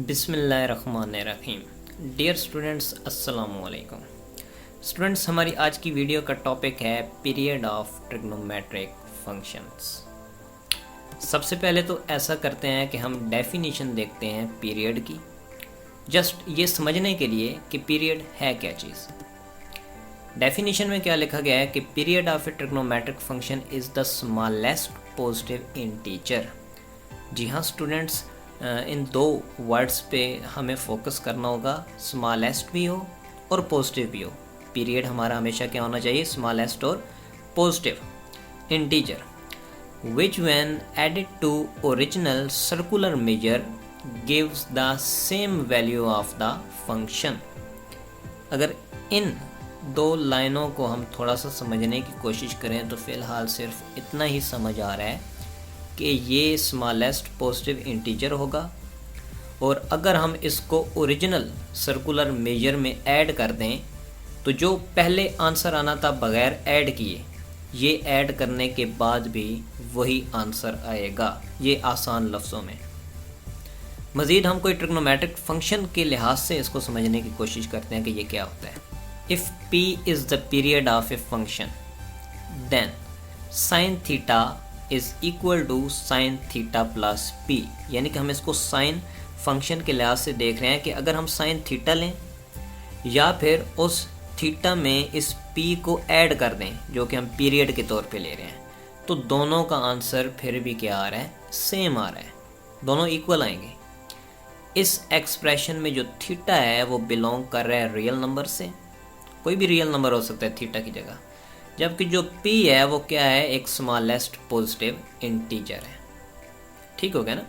बिस्मिल्लाहिर्रहमानिर्रहीम। Dear students, अस्सलामु अलैकुम। स्टूडेंट्स, हमारी आज की वीडियो का टॉपिक है पीरियड ऑफ ट्रिग्नोमेट्रिक फंक्शंस। सबसे पहले तो ऐसा करते हैं कि हम डेफिनेशन देखते हैं पीरियड की, जस्ट ये समझने के लिए कि पीरियड है क्या चीज़। डेफिनेशन में क्या लिखा गया है कि period of a trigonometric function is the smallest positive integer. जी हाँ स्टूडेंट्स, इन दो वर्ड्स पे हमें फोकस करना होगा, स्मॉलेस्ट भी हो और पॉजिटिव भी हो। पीरियड हमारा हमेशा क्या होना चाहिए, स्मॉलेस्ट और positive integer, which when added to original circular measure gives the same value of the function. अगर इन दो लाइनों को हम थोड़ा सा समझने की कोशिश करें तो फ़िलहाल सिर्फ इतना ही समझ आ रहा है कि ये स्मॉलेस्ट पॉजिटिव इंटीजर होगा, और अगर हम इसको ओरिजिनल सर्कुलर मेजर में ऐड कर दें तो जो पहले आंसर आना था बग़ैर ऐड किए, ये ऐड करने के बाद भी वही आंसर आएगा। ये आसान लफ्ज़ों में। मज़ीद हम कोई ट्रिग्नोमेट्रिक फंक्शन के लिहाज से इसको समझने की कोशिश करते हैं कि ये क्या होता है। If p is the period of a function then sine theta is equal to sine theta plus p। यानी कि हम इसको साइन फंक्शन के लिहाज से देख रहे हैं कि अगर हम साइन थीटा लें या फिर उस थीटा में इस p को ऐड कर दें जो कि हम पीरियड के तौर पे ले रहे हैं, तो दोनों का आंसर फिर भी क्या आ रहा है, सेम आ रहा है, दोनों इक्वल आएंगे। इस एक्सप्रेशन में जो थीटा है वो बिलोंग कर रहा है रियल नंबर से, कोई भी रियल नंबर हो सकता है थीटा की जगह, जबकि जो p है वो क्या है, एक स्मॉलेस्ट पॉजिटिव इंटीजर है। ठीक हो गया ना।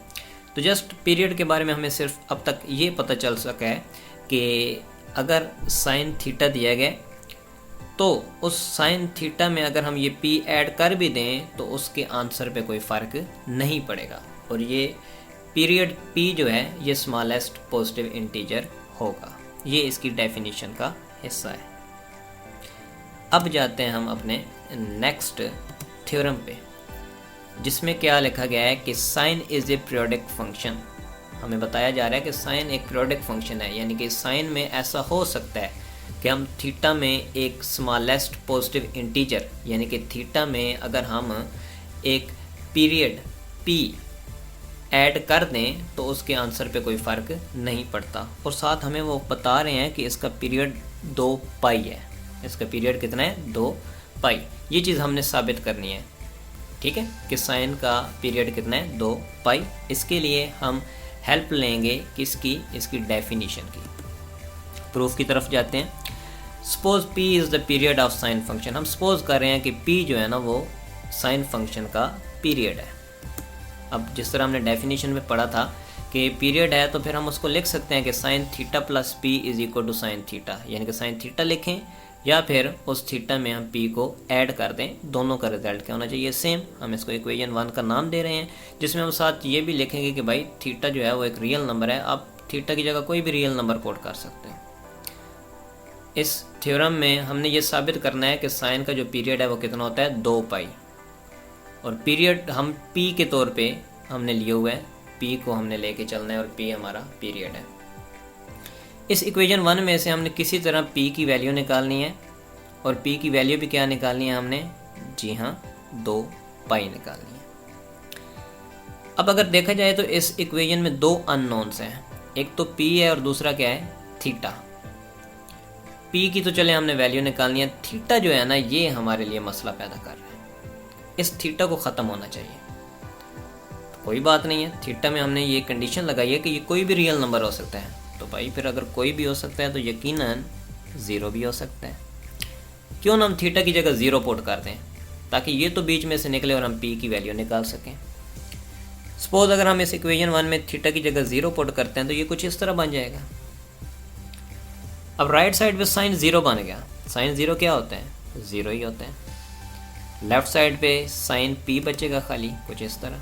तो जस्ट पीरियड के बारे में हमें सिर्फ अब तक ये पता चल सका है कि अगर साइन थीटा दिया गया तो उस साइन थीटा में अगर हम ये p ऐड कर भी दें तो उसके आंसर पे कोई फ़र्क नहीं पड़ेगा, और ये पीरियड p जो है ये स्मॉलेस्ट पॉजिटिव इंटीजर होगा। ये इसकी डेफिनेशन का हिस्सा है। अब जाते हैं हम अपने नेक्स्ट थ्योरम पे, जिसमें क्या लिखा गया है कि sine is a periodic function. हमें बताया जा रहा है कि साइन एक पीरियोडिक फंक्शन है, यानी कि साइन में ऐसा हो सकता है कि हम थीटा में एक स्मॉलेस्ट पॉजिटिव इंटीजर, यानी कि थीटा में अगर हम एक पीरियड p ऐड कर दें तो उसके आंसर पे कोई फ़र्क नहीं पड़ता। और साथ हमें वो बता रहे हैं कि इसका पीरियड 2 पाई है। इसका पीरियड कितना है, 2 पाई। ये चीज़ हमने साबित करनी है, ठीक है, कि साइन का पीरियड कितना है, 2 पाई। इसके लिए हम हेल्प लेंगे किसकी, इसकी डेफिनेशन की। प्रूफ की तरफ जाते हैं। Suppose p is the period of sine function. हम सपोज कर रहे हैं कि p जो है ना वो साइन फंक्शन का पीरियड है। अब जिस तरह हमने डेफिनेशन में पढ़ा था कि पीरियड है, तो फिर हम उसको लिख सकते हैं कि sine theta plus p is equal to sine theta, यानी कि साइन थीटा लिखें या फिर उस थीटा में हम p को ऐड कर दें, दोनों का रिजल्ट क्या होना चाहिए, सेम। हम इसको इक्वेशन 1 का नाम दे रहे हैं, जिसमें हम साथ ये भी लिखेंगे कि भाई थीटा जो है वो एक रियल नंबर है। आप थीटा की जगह कोई भी रियल नंबर कोट कर सकते हैं। इस थ्योरम में हमने ये साबित करना है कि साइन का जो पीरियड है वो कितना होता है, 2 पाई, और पीरियड हम p के तौर पे हमने लिए हुए हैं, p को हमने लेके चलना है और p हमारा पीरियड है। इस इक्वेशन 1 में से हमने किसी तरह p की वैल्यू निकालनी है, और p की वैल्यू भी क्या निकालनी है हमने, जी हाँ, 2 पाई निकालनी है। अब अगर देखा जाए तो इस इक्वेशन में 2 अननोन्स हैं, एक तो p है और दूसरा क्या है, थीटा। p की तो चले हमने वैल्यू निकालनी है, थीटा जो है ना ये हमारे लिए मसला पैदा कर रहा है। इस थीटा को ख़त्म होना चाहिए। तो कोई बात नहीं है, थीटा में हमने ये कंडीशन लगाई है कि ये कोई भी रियल नंबर हो सकता है। तो भाई फिर अगर कोई भी हो सकता है तो यकीनन 0 भी हो सकता है। क्यों ना हम थीटा की जगह 0 पुट कर दें, ताकि ये तो बीच में से निकले और हम p की वैल्यू निकाल सकें। सपोज अगर हम इस इक्वेशन 1 में थीटा की जगह 0 पुट करते हैं तो ये कुछ इस तरह बन जाएगा। अब राइट साइड पे साइन 0 बन गया। साइन 0 क्या होता है, 0 ही होता है। लेफ्ट साइड पे साइन p बचेगा खाली, कुछ इस तरह।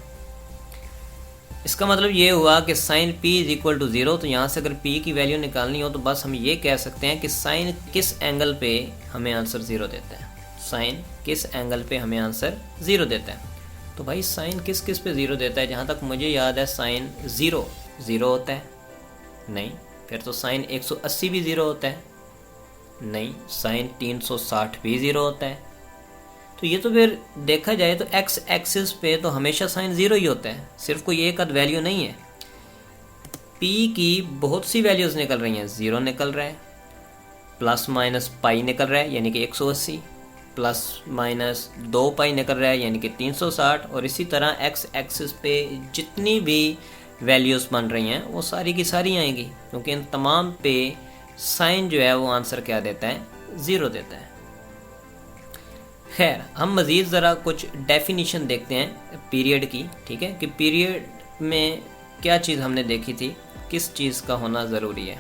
इसका मतलब ये हुआ कि sine p is equal to 0। तो यहाँ से अगर p की वैल्यू निकालनी हो तो बस हम ये कह सकते हैं कि साइन किस एंगल पे हमें आंसर 0 देता है, साइन किस एंगल पे हमें आंसर 0 देता है। तो भाई साइन किस किस पे 0 देता है, जहाँ तक मुझे याद है साइन 0 होता है, नहीं। फिर तो साइन 180 भी ज़ीरो होता है? नहीं। साइन 360 भी ज़ीरो होता है? तो ये तो फिर देखा जाए तो एक्स एक्सिस पे तो हमेशा साइन ज़ीरो ही होता है, सिर्फ कोई एक आध वैल्यू नहीं है। पी की बहुत सी वैल्यूज़ निकल रही हैं, ज़ीरो निकल रहा है, प्लस माइनस पाई निकल रहा है यानी कि 180, प्लस माइनस 2 पाई निकल रहा है यानी कि 360, और इसी तरह एक्स एक्सिस पे जितनी भी वैल्यूज़ बन रही हैं वो सारी की सारी आएंगी, क्योंकि इन तमाम पे साइन जो है वो आंसर क्या देता है? ज़ीरो देता है। खैर, हम मज़ीद ज़रा कुछ डेफिनेशन देखते हैं पीरियड की, ठीक है, कि पीरियड में क्या चीज़ हमने देखी थी, किस चीज़ का होना ज़रूरी है।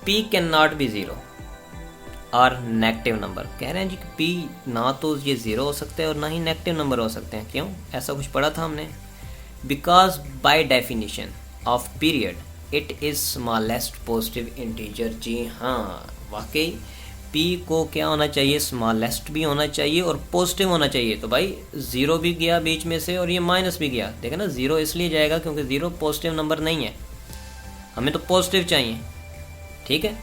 P can not be zero और नेगेटिव नंबर। कह रहे हैं जी कि पी ना तो ये ज़ीरो हो सकता है और ना ही नेगेटिव नंबर हो सकते हैं। क्यों? ऐसा कुछ पढ़ा था हमने। Because by definition of period it is smallest positive integer. जी हाँ, वाकई पी को क्या होना चाहिए? स्मॉलेस्ट भी होना चाहिए और पॉजिटिव होना चाहिए। तो भाई ज़ीरो भी गया बीच में से और ये माइनस भी गया, देखें ना, ज़ीरो इसलिए जाएगा क्योंकि ज़ीरो पॉजिटिव नंबर नहीं है, हमें तो पॉजिटिव चाहिए, ठीक है।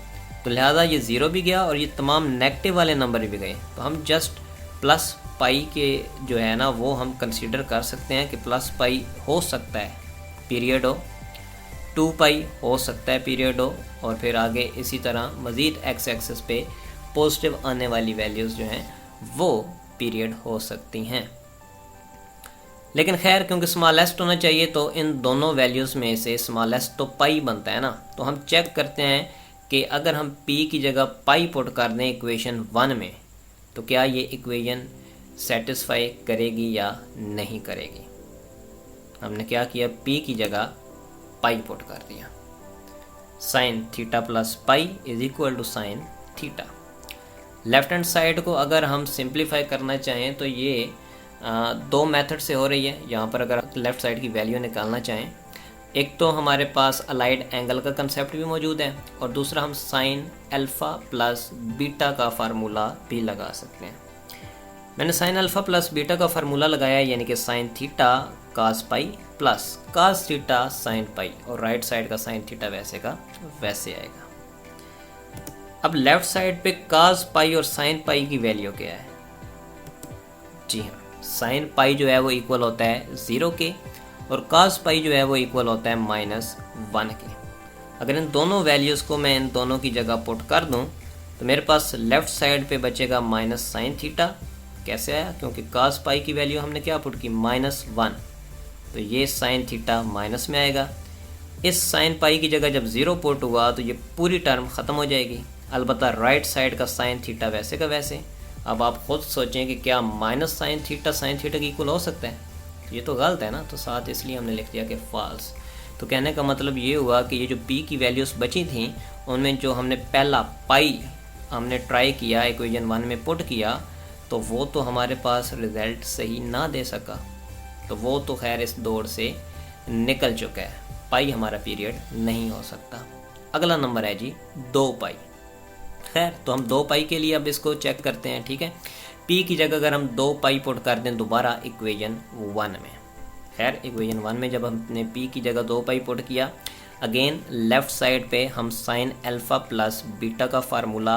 तो लिहाजा ये ज़ीरो भी गया और ये तमाम नेगेटिव वाले नंबर भी गए। तो हम जस्ट प्लस पाई के जो है ना वो हम कंसीडर कर सकते हैं कि प्लस पाई हो सकता है पीरियड हो, 2 पाई हो सकता है पीरियड हो, और फिर आगे इसी तरह मज़ीद एक्स एक्सिस पे पॉजिटिव आने वाली वैल्यूज़ जो हैं वो पीरियड हो सकती हैं। लेकिन खैर, क्योंकि स्मॉलेस्ट होना चाहिए तो इन दोनों वैल्यूज़ में से स्मॉलेस्ट तो पाई बनता है ना। तो हम चेक करते हैं कि अगर हम p की जगह पाई पुट कर दें इक्वेशन 1 में तो क्या ये इक्वेशन सेटिस्फाई करेगी या नहीं करेगी। हमने क्या किया? p की जगह पाई पुट कर दिया। Sine theta plus pi is equal to sine theta. Left hand side को अगर हम सिंप्लीफाई करना चाहें तो ये दो मेथड से हो रही है। यहाँ पर अगर लेफ़्ट साइड की वैल्यू निकालना चाहें, एक तो हमारे पास अलाइड एंगल का कंसेप्ट भी मौजूद है और दूसरा हम साइन अल्फ़ा प्लस बीटा का फार्मूला भी लगा सकते हैं। मैंने साइन अल्फ़ा प्लस बीटा का फार्मूला लगाया यानी कि sine theta cos pi plus cos theta sine pi, और राइट साइड का साइन थीटा वैसे का वैसे आएगा। अब लेफ्ट साइड पे कास पाई और साइन पाई की वैल्यू क्या है? जी हाँ, साइन पाई जो है वो इक्वल होता है 0 के और कास पाई जो है वो इक्वल होता है -1 के। अगर इन दोनों वैल्यूज़ को मैं इन दोनों की जगह पुट कर दूं तो मेरे पास लेफ्ट साइड पे बचेगा माइनस साइन थीटा। कैसे आया? क्योंकि कास पाई की वैल्यू हमने क्या पुट की? -1, तो ये साइन थीटा माइनस में आएगा। इस साइन पाई की जगह जब 0 पुट हुआ तो ये पूरी टर्म ख़त्म हो जाएगी। अलबत्ता राइट साइड का साइन थीटा वैसे का वैसे। अब आप खुद सोचें कि क्या माइनस साइन थीटा की इक्वल हो सकता है? ये तो गलत है ना, तो साथ इसलिए हमने लिख दिया कि फॉल्स। तो कहने का मतलब ये हुआ कि ये जो पी की वैल्यूज़ बची थी उनमें जो हमने पहला पाई हमने ट्राई किया इक्वेशन 1 में पुट किया तो वो तो हमारे पास रिज़ल्ट सही ना दे सका, तो वो तो खैर इस दौर से निकल चुका है। पाई हमारा पीरियड नहीं हो सकता। अगला नंबर है जी 2 पाई। खैर, तो हम 2 पाई के लिए अब इसको चेक करते हैं, ठीक है। पी की जगह अगर हम 2 पाई पुट कर दें दोबारा इक्वेशन 1 में, खैर इक्वेशन 1 में जब हमने पी की जगह 2 पाई पुट किया, अगेन लेफ़्ट साइड पे हम साइन अल्फ़ा प्लस बीटा का फार्मूला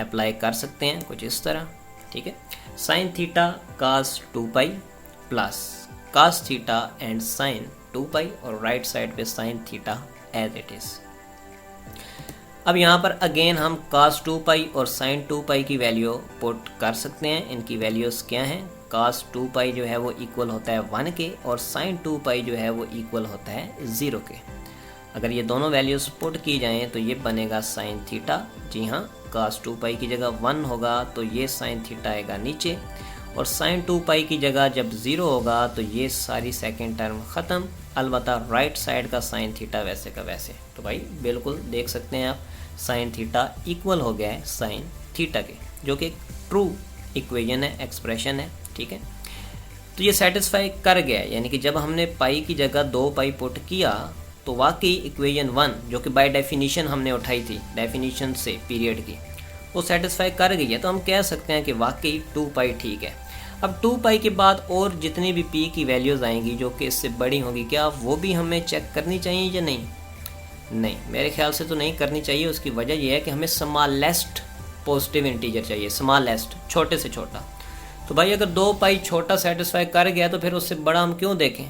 अप्लाई कर सकते हैं कुछ इस तरह, ठीक है। Sine theta cos 2 pi plus cos theta and sine 2 pi और राइट साइड पे sine theta as it is. अब यहाँ पर अगेन हम कास 2 पाई और साइन 2 पाई की वैल्यू पुट कर सकते हैं। इनकी वैल्यूज़ क्या हैं? कास 2 पाई जो है वो इक्वल होता है 1 के और साइन 2 पाई जो है वो इक्वल होता है 0 के। अगर ये दोनों वैल्यूज़ पुट की जाएँ तो ये बनेगा साइन थीटा। जी हाँ, कास 2 पाई की जगह 1 होगा तो ये साइन थीटा आएगा नीचे, और साइन 2 पाई की जगह जब 0 होगा तो ये सारी सेकेंड टर्म ख़त्म। अलबत्ता राइट साइड का साइन थीटा वैसे का वैसे। तो भाई बिल्कुल देख सकते हैं आप, साइन थीटा इक्वल हो गया है साइन थीटा के, जो कि एक ट्रू इक्वेशन है, एक्सप्रेशन है, ठीक है। तो ये सेटिस्फाई कर गया है, यानी कि जब हमने पाई की जगह 2 पाई पुट किया तो वाकई इक्वेशन 1 जो कि बाय डेफिनेशन हमने उठाई थी डेफिनेशन से पीरियड की, वो सेटिस्फाई कर गई है। तो हम कह सकते हैं कि वाकई 2 पाई ठीक है। अब 2 पाई के बाद और जितनी भी पी की वैल्यूज़ आएंगी जो कि इससे बड़ी होंगी, क्या वो भी हमें चेक करनी चाहिए या नहीं? नहीं, मेरे ख्याल से तो नहीं करनी चाहिए। उसकी वजह यह है कि हमें स्मॉलेस्ट पॉजिटिव इंटीजर चाहिए, स्मॉलेस्ट, छोटे से छोटा। तो भाई अगर 2 पाई छोटा सेटिस्फाई कर गया तो फिर उससे बड़ा हम क्यों देखें,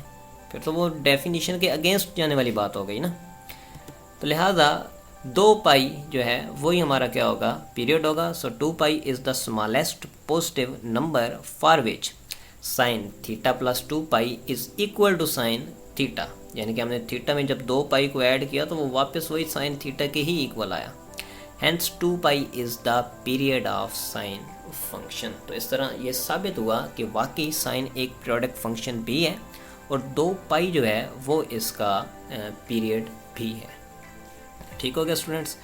फिर तो वो डेफिनेशन के अगेंस्ट जाने वाली बात हो गई ना। तो लिहाजा 2 पाई जो है वही हमारा क्या होगा, पीरियड होगा। So 2 pi is the smallest positive number for which sine theta plus 2 pi is equal to sine theta. यानी कि हमने थीटा में जब 2 पाई को ऐड किया तो वो वापस वही साइन थीटा के ही इक्वल आया। Hence 2 pi is the period of sine function. तो इस तरह ये साबित हुआ कि वाकई साइन एक पीरियोडिक फंक्शन भी है और 2 पाई जो है वो इसका पीरियड भी है। ठीक हो गया स्टूडेंट्स।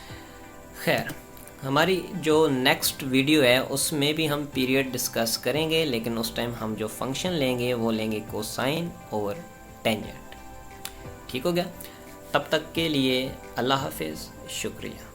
खैर, हमारी जो नेक्स्ट वीडियो है उसमें भी हम पीरियड डिस्कस करेंगे, लेकिन उस टाइम हम जो फंक्शन लेंगे वो लेंगे कोसाइन और टेंजेंट। ठीक हो गया। तब तक के लिए अल्लाह हाफिज़, शुक्रिया।